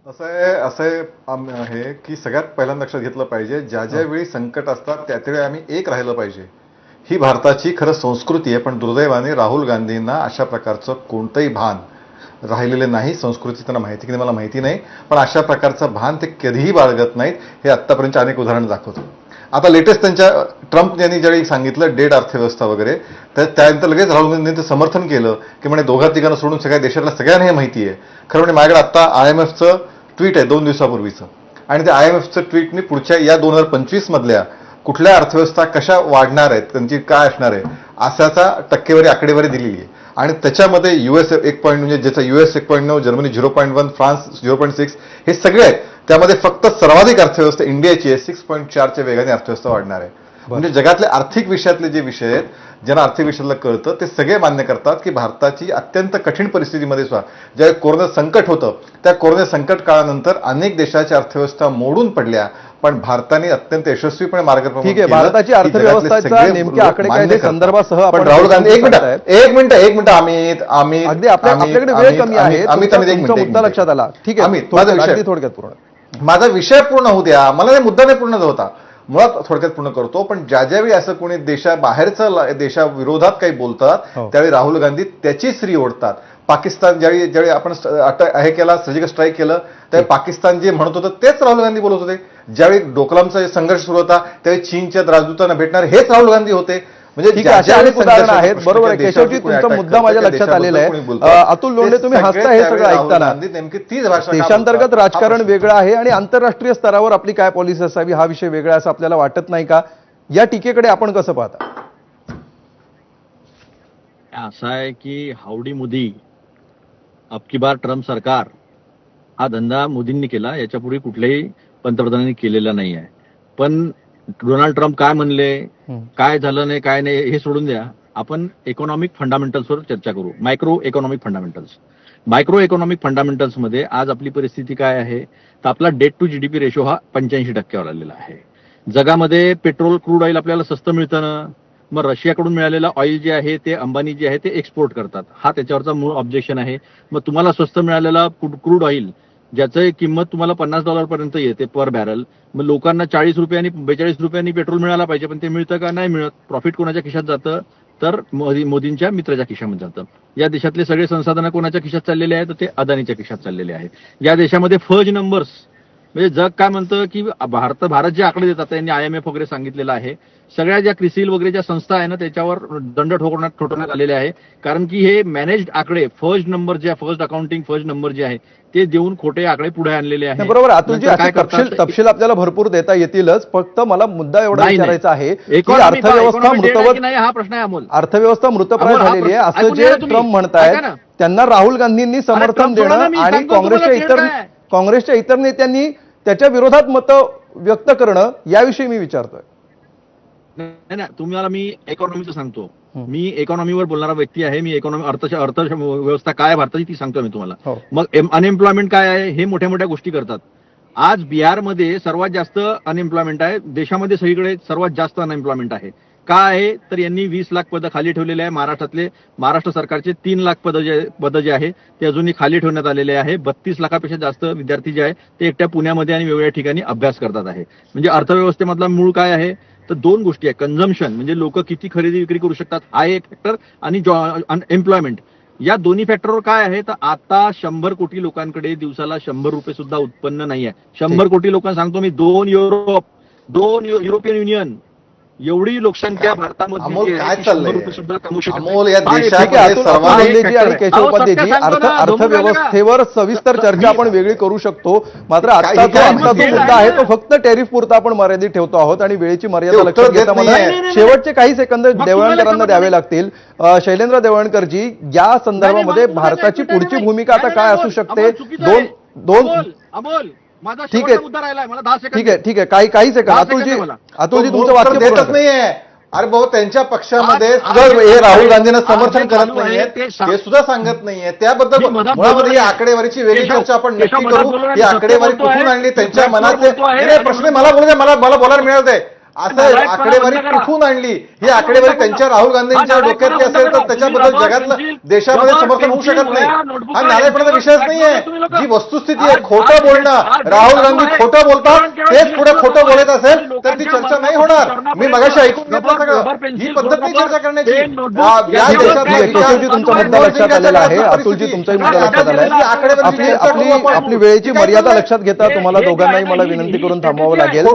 असं आहे की सगळ्यात पहिल्यांदा लक्षात घेतलं पाहिजे, ज्या ज्या वेळी संकट असतात त्यावेळी आम्ही एक राहिलं पाहिजे. ही भारताची खरं संस्कृती आहे. पण दुर्दैवाने राहुल गांधींना अशा प्रकारचं कोणतंही भान राहिलेलं नाही. संस्कृती त्यांना माहिती की नाही मला माहिती नाही, पण अशा प्रकारचं भान ते कधीही बाळगत नाहीत. हे आत्तापर्यंत अनेक उदाहरणं दाखवतो. आता लेटेस्ट त्यांच्या ट्रम्प यांनी ज्यावेळी सांगितलं डेड अर्थव्यवस्था वगैरे, तर त्यानंतर लगेच राहुल गांधींनी समर्थन केलं की म्हणे दोघा तिघांना सोडून सगळ्या देशाला सगळ्यांना हे माहिती आहे. खरं म्हणजे माझ्याकडे आता IMFचं ट्विट आहे 2 दिवसापूर्वीचं, आणि त्या IMFचं ट्विटनी पुढच्या या 2025 मधल्या कुठल्या अर्थव्यवस्था कशा वाढणार आहेत, त्यांची काय असणार आहे असाचा टक्केवारी आकडेवारी दिलेली आहे. आणि त्याच्यामध्ये US 1 म्हणजे ज्याचा US 1.9, जर्मनी 0.1, फ्रान्स 0.6 हे सगळे आहेत. त्यामध्ये फक्त सर्वाधिक अर्थव्यवस्था इंडियाची आहे, 6.4च्या वेगाने अर्थव्यवस्था वाढणार आहे. म्हणजे जगातले आर्थिक विषयातले जे विषय आहेत, ज्यांना आर्थिक विषयातलं कळतं ते सगळे मान्य करतात की भारताची अत्यंत कठीण परिस्थितीमध्ये सुद्धा ज्या कोरोना संकट होतं, त्या कोरोना संकट काळानंतर अनेक देशाच्या अर्थव्यवस्था मोडून पडल्या, पण भारताने अत्यंत यशस्वीपणे मार्गक्रमण ठीक आहे. भारताची अर्थव्यवस्थेचा नेमके आकडे काय ते संदर्भासह आपण राहुल गांधी एक मिनिट अमित अगदी आपल्याकडे वेळ कमी आहे. तुमचा मुद्दा लक्षात आला. ठीक आहे, अगदी थोडक्यात पूर्ण. माझा विषय पूर्ण होऊ द्या, मला नाही, मुद्दा नाही पूर्ण होता, मुळात थोडक्यात पूर्ण करतो. पण ज्यावेळी असं कोणी देशाबाहेरचं देशाविरोधात काही बोलतात त्यावेळी राहुल गांधी त्याची श्री ओढतात. पाकिस्तान ज्यावेळी आपण हे केला, सर्जिकल स्ट्राईक केलं, त्यावेळी पाकिस्तान जे म्हणत होतं तेच राहुल गांधी बोलत होते. ज्यावेळी डोकलामचा संघर्ष सुरू होता त्यावेळी चीनच्या राजदूतांना भेटणार हेच राहुल गांधी होते. म्हणजे अशा अनेक उदाहरणं आहेत. बरोबर आहे केशवजी, तुमचा मुद्दा माझ्या लक्षात आलेला आहे. अतुल लोंढे, तुम्ही हसता हे सगळं ऐकताना. नेमकी तीच भाषा. देशांतर्गत राजकारण वेगळं आहे आणि आंतरराष्ट्रीय स्तरावर आपली काय पॉलिसी असावी हा विषय वेगळा असं आपल्याला वाटत नाही का? या टीकेकडे आपण कसं पाहता? असं आहे की हावडी मोदी, अबकी बार ट्रम्प सरकार, हा धंदा मोदींनी केला, याच्यापूर्वी कुठल्याही पंतप्रधानांनी केलेला नाही आहे. पण डोनाल्ड ट्रम्प काय म्हणले, काय झालं नाही, काय नाही हे सोडून द्या. आपण इकॉनॉमिक फंडामेंटल्सवर चर्चा करू. मायक्रो इकॉनॉमिक फंडामेंटल्समध्ये आज आपली परिस्थिती काय आहे, तर आपला डेट टू GDP रेशो हा 85% आलेला आहे. जगामध्ये पेट्रोल, क्रूड ऑइल आपल्याला स्वस्त मिळतं ना, मग रशियाकडून मिळालेलं ऑइल जे आहे ते अंबानी जे आहे ते एक्सपोर्ट करतात. हा त्याच्यावरचा मूळ ऑब्जेक्शन आहे. मग तुम्हाला स्वस्त मिळालेला क्रूड ऑइल ज्याची किंमत तुम्हाला $50 पर्यंत येते पर बॅरल, मग लोकांना 40 रुपयांनी 42 रुपयांनी पेट्रोल मिळायला पाहिजे, पण ते मिळतं का? नाही मिळत. प्रॉफिट कोणाच्या खिशात जातं, तर मोदींच्या मित्राच्या खिशामध्ये जातं. या देशातले सगळे संसाधनं कोणाच्या खिशात चाललेले आहेत, तर ते अदानीच्या खिशात चाललेले आहे. या देशामध्ये फर्ज नंबर्स, म्हणजे जग काय म्हणतं की भारत जे आकडे देतात त्यांनी IMF वगैरे सांगितलेलं आहे, सगळ्या ज्या क्रिसिल वगैरे ज्या संस्था आहे ना त्याच्यावर दंड ठोठवण्यात आलेले आहे. कारण की हे मॅनेज्ड आकडे, फर्स्ट नंबर जे फर्स्ट अकाउंटिंग फर्स्ट नंबर जे आहे ते देऊन खोटे आकडे पुढे आणलेले आहेत. बरोबर. अतुलजी, तपशील आपल्याला भरपूर देता येतीलच. फक्त मला मुद्दा एवढा विचारायचा आहे की अर्थव्यवस्था मृतवत नाही, हा प्रश्न आहे अमोल. अर्थव्यवस्था मृतप्राय झालेली आहे असं जे ट्रम्प म्हणतायत, त्यांना राहुल गांधींनी समर्थन देणं आणि काँग्रेसच्या इतर नेत्यांनी त्याच्या विरोधात मतं व्यक्त करणं याविषयी मी विचारतोय. नाही, तुम्हाला मी इकॉनॉमीचं सांगतो. मी इकॉनॉमीवर बोलणारा व्यक्ती आहे. मी अर्थव्यवस्था काय भारताची ती सांगतो मी तुम्हाला. मग अनएम्प्लॉयमेंट काय आहे हे मोठ्या मोठ्या गोष्टी करतात. आज बिहारमध्ये सर्वात जास्त अनएम्प्लॉयमेंट आहे. देशामध्ये सगळीकडे सर्वात जास्त अनएम्प्लॉयमेंट आहे. का आहे, तर यांनी 20 लाख पदं खाली ठेवलेले आहे. महाराष्ट्र सरकारचे 3 लाख पदं जे आहे ते अजूनही खाली ठेवण्यात आलेले आहे. 32 लाखापेक्षा जास्त विद्यार्थी जे आहे ते एकट्या पुण्यामध्ये आणि वेगवेगळ्या ठिकाणी अभ्यास करतात आहे. म्हणजे अर्थव्यवस्थेमधला मूळ काय आहे, तर 2 गोष्टी आहे. कन्झम्पशन म्हणजे लोक किती खरेदी विक्री करू शकतात हा एक फॅक्टर, आणि एम्प्लॉयमेंट. या दोन्ही फॅक्टरवर काय आहे, तर आता 100 कोटी लोकांकडे दिवसाला 100 रुपये सुद्धा उत्पन्न नाही आहे. 100 कोटी लोकांना सांगतो मी, 2 युरोपियन युनियन एवढी लोकसंख्या भारतामध्ये काय चाललंय अर्थव्यवस्थेवर सविस्तर चर्चा आपण वेगळी करू शकतो. मात्र आजचा जो मुद्दा आहे तो फक्त टॅरिफ पुरता आपण मर्यादित ठेवतो आहोत आणि वेळेची मर्यादा लक्षात घेता मला शेवटचे काही सेकंद देवळणकरांना द्यावे लागतील. शैलेंद्र देवळणकरजी, या संदर्भामध्ये भारताची पुढची भूमिका आता काय असू शकते? ठीक आहे, काही सेकंद. अतुलजी तुमचं वाक्य देतच नाहीये. अरे भाऊ, त्यांच्या पक्षामध्ये हे राहुल गांधींना समर्थन करत नाहीये, हे सुद्धा सांगत नाहीये. त्याबद्दल मुळामध्ये ही आकडेवारीची वेगळी चर्चा आपण नक्की करू. ही आकडेवारी कुठून आणली, त्यांच्या मनातले प्रश्न मला बोलू द्या, मला बोलायला मिळत आहे. असं आकडेवारी कुठून आणली? ही आकडेवारी त्यांच्या राहुल गांधींच्या डोक्यातली असेल तर त्याच्याबद्दल जगातलं देशामध्ये समर्थन होऊ शकत नाही. हा नारायणपणाचा विषयच नाहीये. जी वस्तुस्थिती आहे, खोटं बोलणं, राहुल गांधी खोटं बोलतात, तेच पुढे खोटं बोलत असेल तर ती चर्चा नाही होणार. मी मगाशी ऐकून घेतलं सगळं. ही पद्धत नाही चर्चा करण्याची. या केशवजी, तुमचा मुद्दा लक्षात आलेला आहे. अतुलजी, तुमचाही मुद्दा लक्षात आला आहे. आपली वेळेची मर्यादा लक्षात घेता तुम्हाला दोघांनाही मला विनंती करून थांबवावं लागेल.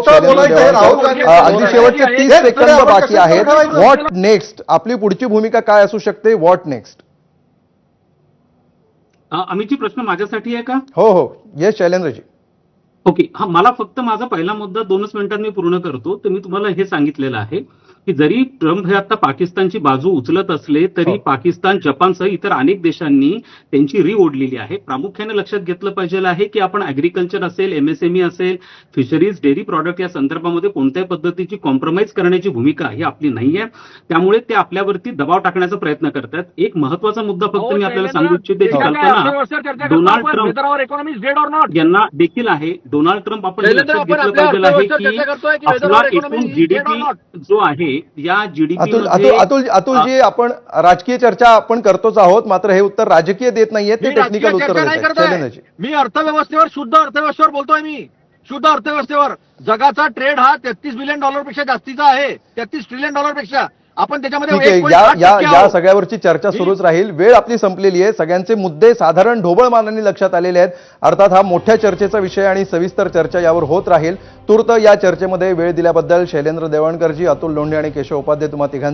अगदी शेवटचे 30 सेकंद बाकी आहेत. What next? आपली पुढची भूमिका काय असू शकते? What next? अमितजी, प्रश्न माझ्यासाठी आहे का? हो हो, येस शैलेंद्रजी. ओके. हा, मला फक्त माझा पहिला मुद्दा 2च मिनिटांत मी पूर्ण करतो. तर मी तुम्हाला हे सांगितलेलं आहे की जरी ट्रम्प हे आता पाकिस्तानची बाजू उचलत असले तरी पाकिस्तान, जपानसह इतर अनेक देशांनी त्यांची री ओढलेली आहे. प्रामुख्याने लक्षात घेतलं पाहिजे आहे की आपण अॅग्रिकल्चर असेल, एमएसएमई असेल, फिशरीज, डेअरी प्रॉडक्ट या संदर्भामध्ये कोणत्याही पद्धतीची कॉम्प्रोमाइज करण्याची भूमिका ही आपली नाहीये. त्यामुळे ते आपल्यावरती दबाव टाकण्याचा प्रयत्न करतात. एक महत्वाचा मुद्दा फक्त मी आपल्याला सांगू इच्छिते की कल्पना डोनाल्ड ट्रम्प यांना देखील आहे. डोनाल्ड ट्रम्प आपण लक्षात घेतलं पाहिजे आहे की आपला एकूण जीडीपी जो आहे या जीडीपी अतुलजी, आपण राजकीय चर्चा आपण करतोच आहोत, मात्र हे उत्तर राजकीय देत नाहीये, ते टेक्निकल उत्तर देत. मी अर्थव्यवस्थेवर, शुद्ध अर्थव्यवस्थेवर बोलतोय. मी शुद्ध अर्थव्यवस्थेवर जगाचा ट्रेड हा $33 बिलियन पेक्षा जास्तीचा आहे. $33 ट्रिलियन पेक्षा. आपण त्याच्यामध्ये ठीक आहे, या सगळ्यावरची चर्चा सुरूच राहील. वेळ आपली संपलेली आहे. सगळ्यांचे मुद्दे साधारण ढोबळमानाने लक्षात आलेले आहेत. अर्थात हा मोठ्या चर्चेचा विषय आणि सविस्तर चर्चा यावर होत राहील. तूर्त या चर्चेमध्ये वेळ दिल्याबद्दल शैलेंद्र देवणकरजी, अतुल लोंढे आणि केशव उपाध्ये तुम्हा तिघांचे